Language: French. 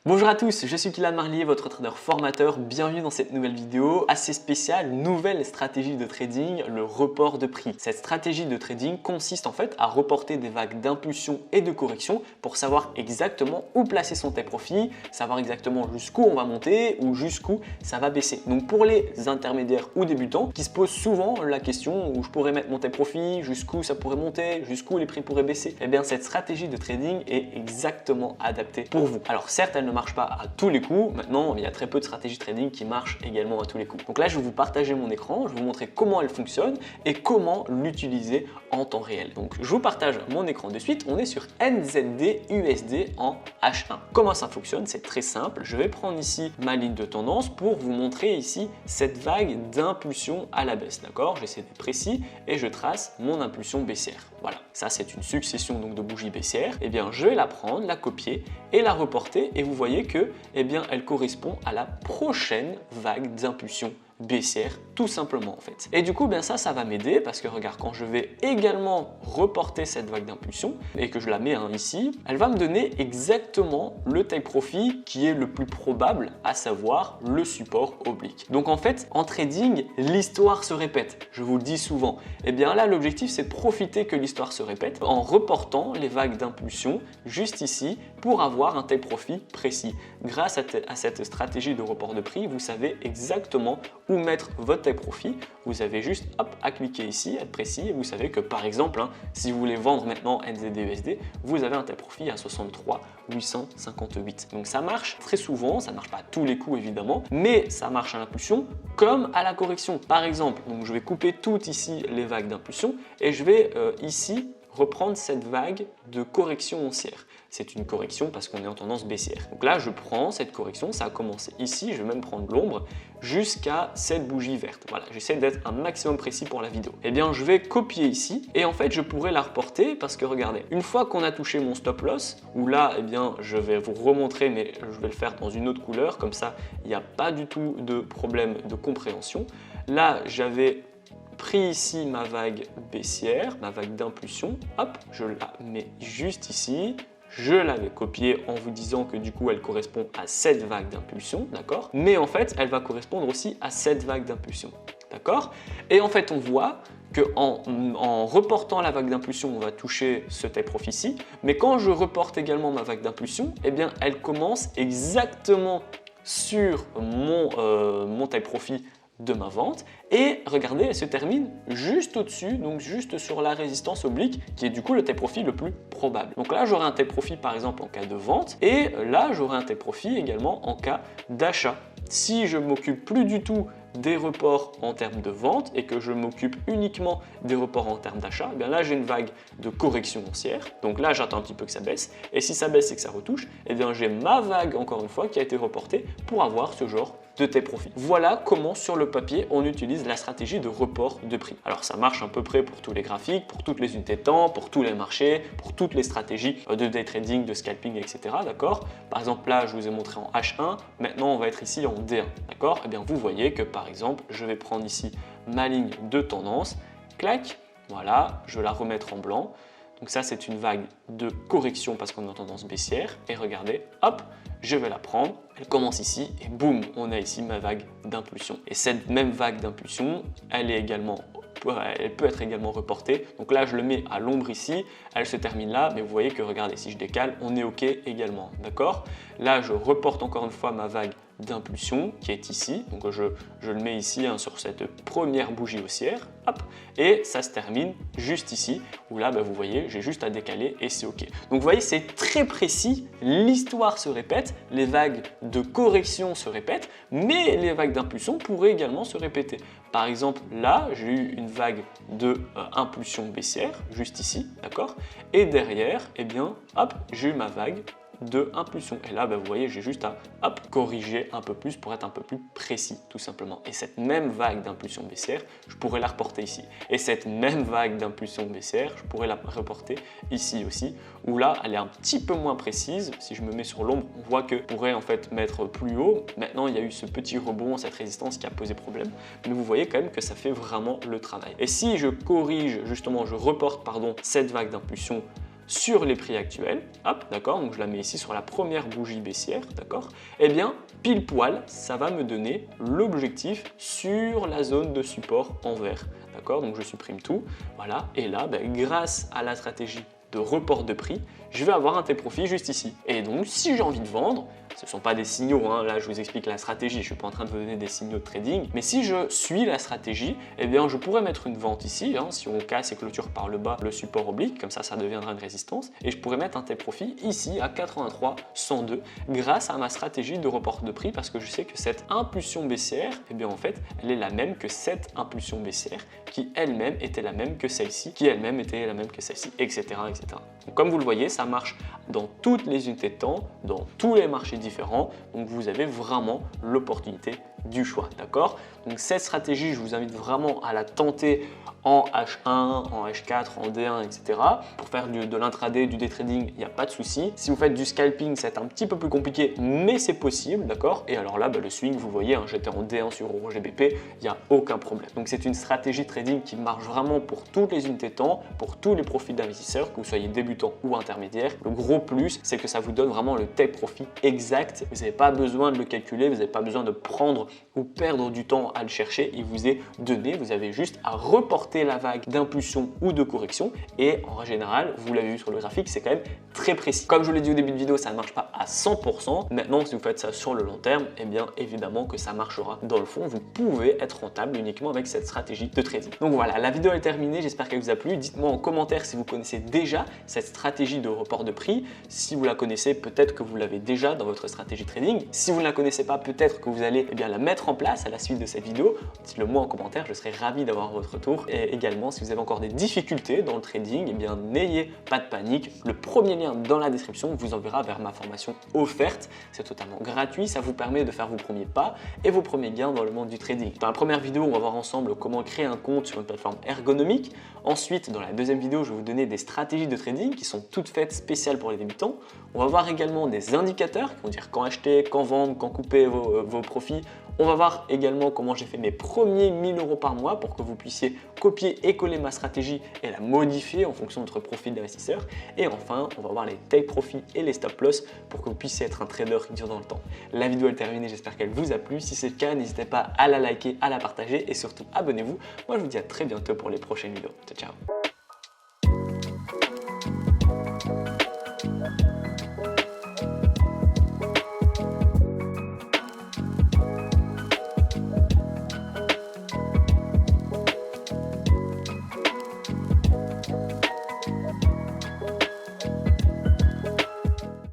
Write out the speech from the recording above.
Bonjour à tous, je suis Kylian Marlier, votre trader formateur. Bienvenue dans cette nouvelle vidéo assez spéciale, nouvelle stratégie de trading, le report de prix. Cette stratégie de trading consiste en fait à reporter des vagues d'impulsion et de correction pour savoir exactement où placer son take profit, savoir exactement jusqu'où on va monter ou jusqu'où ça va baisser. Donc pour les intermédiaires ou débutants qui se posent souvent la question où je pourrais mettre mon take profit, jusqu'où ça pourrait monter, jusqu'où les prix pourraient baisser, eh bien cette stratégie de trading est exactement adaptée pour vous. Alors certes, elle ne marche pas à tous les coups. Maintenant, il y a très peu de stratégies trading qui marchent également à tous les coups. Donc là, je vais vous partager mon écran, je vais vous montrer comment elle fonctionne et comment l'utiliser en temps réel. Donc, je vous partage mon écran de suite. On est sur NZD USD en H1. Comment ça fonctionne? C'est très simple. Je vais prendre ici ma ligne de tendance pour vous montrer ici cette vague d'impulsion à la baisse. D'accord? J'essaie d'être précis et je trace mon impulsion baissière. Voilà, ça c'est une succession donc de bougies baissières. Eh bien, je vais la prendre, la copier et la reporter et vous voyez que elle correspond à la prochaine vague d'impulsion baissière tout simplement en fait. Et du coup ça va m'aider parce que regarde, quand je vais également reporter cette vague d'impulsion et que je la mets ici, elle va me donner exactement le take profit qui est le plus probable, à savoir le support oblique. Donc en fait en trading l'histoire se répète, je vous le dis souvent. Et bien là l'objectif c'est de profiter que l'histoire se répète en reportant les vagues d'impulsion juste ici pour avoir un take profit précis. Grâce à cette stratégie de report de prix, vous savez exactement où mettre votre take profit. Vous avez juste à cliquer ici, être précis, et vous savez que par exemple, si vous voulez vendre maintenant NZD/USD, vous avez un take profit à 63 858. Donc ça marche très souvent, ça ne marche pas à tous les coups évidemment, mais ça marche à l'impulsion comme à la correction. Par exemple, donc je vais couper toutes ici les vagues d'impulsion et je vais ici reprendre cette vague de correction haussière. C'est une correction parce qu'on est en tendance baissière. Donc là, je prends cette correction, ça a commencé ici, je vais même prendre l'ombre jusqu'à cette bougie verte. Voilà, j'essaie d'être un maximum précis pour la vidéo. Eh bien, je vais copier ici et en fait, je pourrais la reporter parce que regardez, une fois qu'on a touché mon stop loss, où là, je vais vous remontrer, mais je vais le faire dans une autre couleur, comme ça, il n'y a pas du tout de problème de compréhension. Là, j'avais pris ici ma vague baissière, ma vague d'impulsion, hop, je la mets juste ici. Je l'avais copiée en vous disant que du coup elle correspond à cette vague d'impulsion, d'accord? Mais en fait, elle va correspondre aussi à cette vague d'impulsion, d'accord? Et en fait, on voit qu'en reportant la vague d'impulsion, on va toucher ce take profit ici. Mais quand je reporte également ma vague d'impulsion, eh bien elle commence exactement sur mon take profit de ma vente et regardez, elle se termine juste au-dessus, donc juste sur la résistance oblique qui est du coup le take profit le plus probable. Donc là j'aurai un take profit par exemple en cas de vente et là j'aurai un take profit également en cas d'achat. Si je m'occupe plus du tout des reports en termes de vente et que je m'occupe uniquement des reports en termes d'achat, bien là j'ai une vague de correction haussière. Donc là j'attends un petit peu que ça baisse et si ça baisse et que ça retouche, et bien j'ai ma vague encore une fois qui a été reportée pour avoir ce genre de take profit. Voilà comment sur le papier on utilise la stratégie de report de prix. Alors ça marche à peu près pour tous les graphiques, pour toutes les unités de temps, pour tous les marchés, pour toutes les stratégies de day trading, de scalping, etc. D'accord? Par exemple là je vous ai montré en H1, maintenant on va être ici en D1. D'accord? Et bien vous voyez que par exemple je vais prendre ici ma ligne de tendance, clac, voilà, je vais la remettre en blanc. Donc ça, c'est une vague de correction parce qu'on est en tendance baissière. Et regardez, hop, je vais la prendre. Elle commence ici et boum, on a ici ma vague d'impulsion. Et cette même vague d'impulsion, elle peut être également reportée. Donc là, je le mets à l'ombre ici. Elle se termine là, mais vous voyez que regardez, si je décale, on est OK également. D'accord? Là, je reporte encore une fois ma vague d'impulsion qui est ici. Donc je le mets ici sur cette première bougie haussière. Hop, et ça se termine juste ici où là vous voyez j'ai juste à décaler et c'est OK. Donc vous voyez c'est très précis, l'histoire se répète, les vagues de correction se répètent, mais les vagues d'impulsion pourraient également se répéter. Par exemple là j'ai eu une vague de impulsion baissière juste ici, d'accord, et derrière hop, j'ai eu ma vague de impulsion. Et là, vous voyez, j'ai juste à corriger un peu plus pour être un peu plus précis, tout simplement. Et cette même vague d'impulsion baissière, je pourrais la reporter ici. Et cette même vague d'impulsion baissière, je pourrais la reporter ici aussi, où là, elle est un petit peu moins précise. Si je me mets sur l'ombre, on voit que je pourrais en fait mettre plus haut. Maintenant, il y a eu ce petit rebond, cette résistance qui a posé problème. Mais vous voyez quand même que ça fait vraiment le travail. Et si je corrige, justement, je reporte, pardon, cette vague d'impulsion sur les prix actuels, hop, d'accord, donc je la mets ici sur la première bougie baissière, d'accord, et bien pile poil, ça va me donner l'objectif sur la zone de support en vert, d'accord, donc je supprime tout, voilà, et là, grâce à la stratégie de report de prix, je vais avoir un take profit juste ici. Et donc, si j'ai envie de vendre, ce ne sont pas des signaux, hein, là je vous explique la stratégie, je ne suis pas en train de vous donner des signaux de trading, mais si je suis la stratégie, eh bien je pourrais mettre une vente ici, hein, si on casse et clôture par le bas le support oblique, comme ça deviendra une résistance, et je pourrais mettre un take profit ici à 83,102 grâce à ma stratégie de report de prix, parce que je sais que cette impulsion baissière, eh bien en fait, elle est la même que cette impulsion baissière, qui elle-même était la même que celle-ci, qui elle-même était la même que celle-ci, etc., etc. Donc comme vous le voyez, ça marche dans toutes les unités de temps, dans tous les marchés différents, donc vous avez vraiment l'opportunité du choix, d'accord? Donc cette stratégie, je vous invite vraiment à la tenter en H1, en H4, en D1, etc. Pour faire de l'intraday, du day trading, il n'y a pas de souci. Si vous faites du scalping, c'est un petit peu plus compliqué, mais c'est possible, d'accord? Et alors là, le swing, vous voyez, hein, j'étais en D1 sur EuroGBP, il n'y a aucun problème. Donc c'est une stratégie trading qui marche vraiment pour toutes les unités de temps, pour tous les profils d'investisseurs, que vous soyez débutant ou intermédiaire. Le gros plus, c'est que ça vous donne vraiment le take profit exact. Vous n'avez pas besoin de le calculer, vous n'avez pas besoin de prendre ou perdre du temps à le chercher. Il vous est donné, vous avez juste à reporter la vague d'impulsion ou de correction, et en général, vous l'avez vu sur le graphique, c'est quand même très précis. Comme je vous l'ai dit au début de vidéo, ça ne marche pas à 100%. Maintenant, si vous faites ça sur le long terme, eh bien évidemment que ça marchera dans le fond. Vous pouvez être rentable uniquement avec cette stratégie de trading. Donc voilà, la vidéo est terminée, j'espère qu'elle vous a plu. Dites-moi en commentaire si vous connaissez déjà cette stratégie de report de prix. Si vous la connaissez, peut-être que vous l'avez déjà dans votre stratégie trading. Si vous ne la connaissez pas, peut-être que vous allez la mettre en place à la suite de cette vidéo. Dites-le moi en commentaire, je serai ravi d'avoir votre retour. Et également, si vous avez encore des difficultés dans le trading, eh bien n'ayez pas de panique. Le premier lien dans la description vous enverra vers ma formation offerte. C'est totalement gratuit, ça vous permet de faire vos premiers pas et vos premiers gains dans le monde du trading. Dans la première vidéo, on va voir ensemble comment créer un compte sur une plateforme ergonomique. Ensuite, dans la deuxième vidéo, je vais vous donner des stratégies de trading qui sont toutes faites spéciales pour les débutants. On va voir également des indicateurs qui vont dire quand acheter, quand vendre, quand couper vos profits. On va voir également comment j'ai fait mes premiers 1000 € par mois pour que vous puissiez copier et coller ma stratégie et la modifier en fonction de votre profil d'investisseur. Et enfin, on va voir les take profits et les stop loss pour que vous puissiez être un trader qui dure dans le temps. La vidéo est terminée, j'espère qu'elle vous a plu. Si c'est le cas, n'hésitez pas à la liker, à la partager et surtout abonnez-vous. Moi, je vous dis à très bientôt pour les prochaines vidéos. Ciao, ciao.